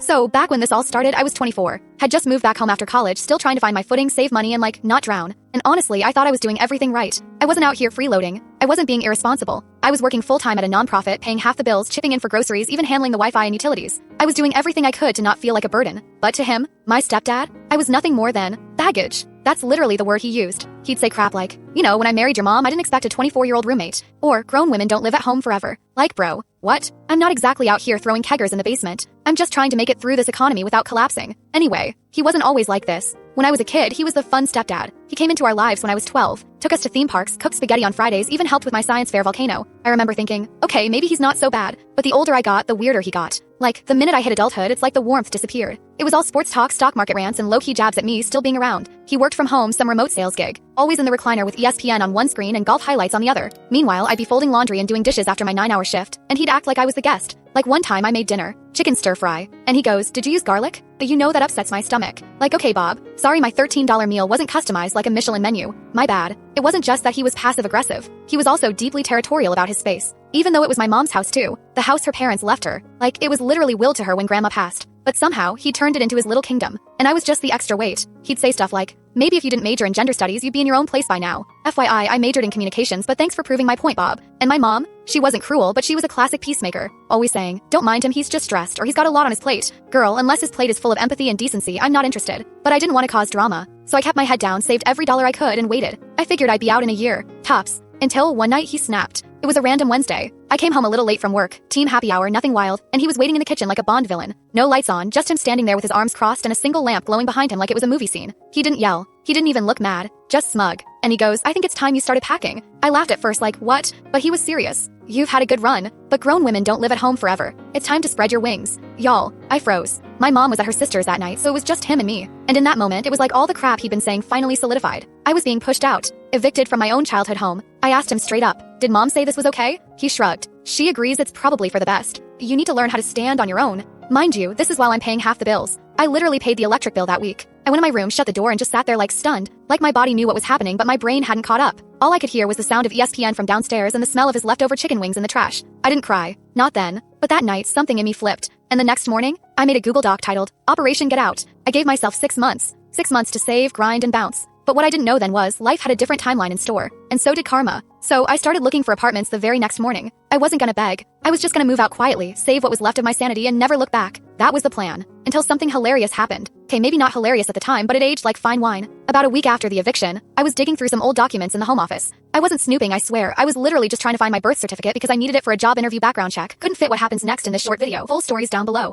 So, back when this all started, I was 24. Had just moved back home after college, still trying to find my footing, save money, and not drown. And honestly, I thought I was doing everything right. I wasn't out here freeloading. I wasn't being irresponsible. I was working full-time at a nonprofit, paying half the bills, chipping in for groceries, even handling the Wi-Fi and utilities. I was doing everything I could to not feel like a burden. But to him, my stepdad, I was nothing more than baggage. That's literally the word he used. He'd say crap like, when I married your mom, I didn't expect a 24-year-old roommate. Or, grown women don't live at home forever. Like, bro, what? I'm not exactly out here throwing keggers in the basement. I'm just trying to make it through this economy without collapsing. Anyway, he wasn't always like this. When I was a kid, he was the fun stepdad. He came into our lives when I was 12, took us to theme parks, cooked spaghetti on Fridays, even helped with my science fair volcano. I remember thinking, okay, maybe he's not so bad, but the older I got, the weirder he got. Like, the minute I hit adulthood, it's like the warmth disappeared. It was all sports talk, stock market rants, and low-key jabs at me still being around. He worked from home, some remote sales gig, always in the recliner with ESPN on one screen and golf highlights on the other. Meanwhile, I'd be folding laundry and doing dishes after my 9-hour shift, and he'd act like I was the guest. Like one time I made dinner, chicken stir fry, and he goes, "Did you use garlic? That upsets my stomach." Like, okay, Bob, sorry my $13 meal wasn't customized like a Michelin menu. My bad. It wasn't just that he was passive-aggressive. He was also deeply territorial about his space. Even though it was my mom's house too, the house her parents left her. Like, it was literally willed to her when grandma passed. But somehow, he turned it into his little kingdom. And I was just the extra weight. He'd say stuff like, "Maybe if you didn't major in gender studies, you'd be in your own place by now. FYI, I majored in communications, but thanks for proving my point, Bob." And my mom? She wasn't cruel, but she was a classic peacemaker. Always saying, "Don't mind him, he's just stressed, or he's got a lot on his plate. Girl, unless his plate is full of empathy and decency, I'm not interested." But I didn't want to cause drama. So I kept my head down, saved every dollar I could, and waited. I figured I'd be out in a year. Tops. Until one night he snapped. It was a random Wednesday. I came home a little late from work, team happy hour, nothing wild, and he was waiting in the kitchen like a Bond villain. No lights on, just him standing there with his arms crossed and a single lamp glowing behind him like it was a movie scene. He didn't yell. He didn't even look mad, just smug. And he goes, "I think it's time you started packing." I laughed at first like, what? But he was serious. "You've had a good run, but grown women don't live at home forever. It's time to spread your wings." Y'all, I froze. My mom was at her sister's that night, so it was just him and me. And in that moment, it was like all the crap he'd been saying finally solidified. I was being pushed out, evicted from my own childhood home. I asked him straight up, "Did mom say this was okay?" He shrugged. "She agrees it's probably for the best. You need to learn how to stand on your own." Mind you, this is while I'm paying half the bills. I literally paid the electric bill that week. I went in my room, shut the door, and just sat there like stunned. Like my body knew what was happening, but my brain hadn't caught up. All I could hear was the sound of ESPN from downstairs and the smell of his leftover chicken wings in the trash. I didn't cry. Not then. But that night, something in me flipped. And the next morning, I made a Google Doc titled, "Operation Get Out." I gave myself 6 months. 6 months to save, grind, and bounce. But what I didn't know then was, life had a different timeline in store. And so did karma. So I started looking for apartments the very next morning. I wasn't gonna beg. I was just gonna move out quietly, save what was left of my sanity, and never look back. That was the plan. Until something hilarious happened. Okay, maybe not hilarious at the time, but it aged like fine wine. About a week after the eviction, I was digging through some old documents in the home office. I wasn't snooping, I swear. I was literally just trying to find my birth certificate because I needed it for a job interview background check. Couldn't fit what happens next in this short video. Full stories down below.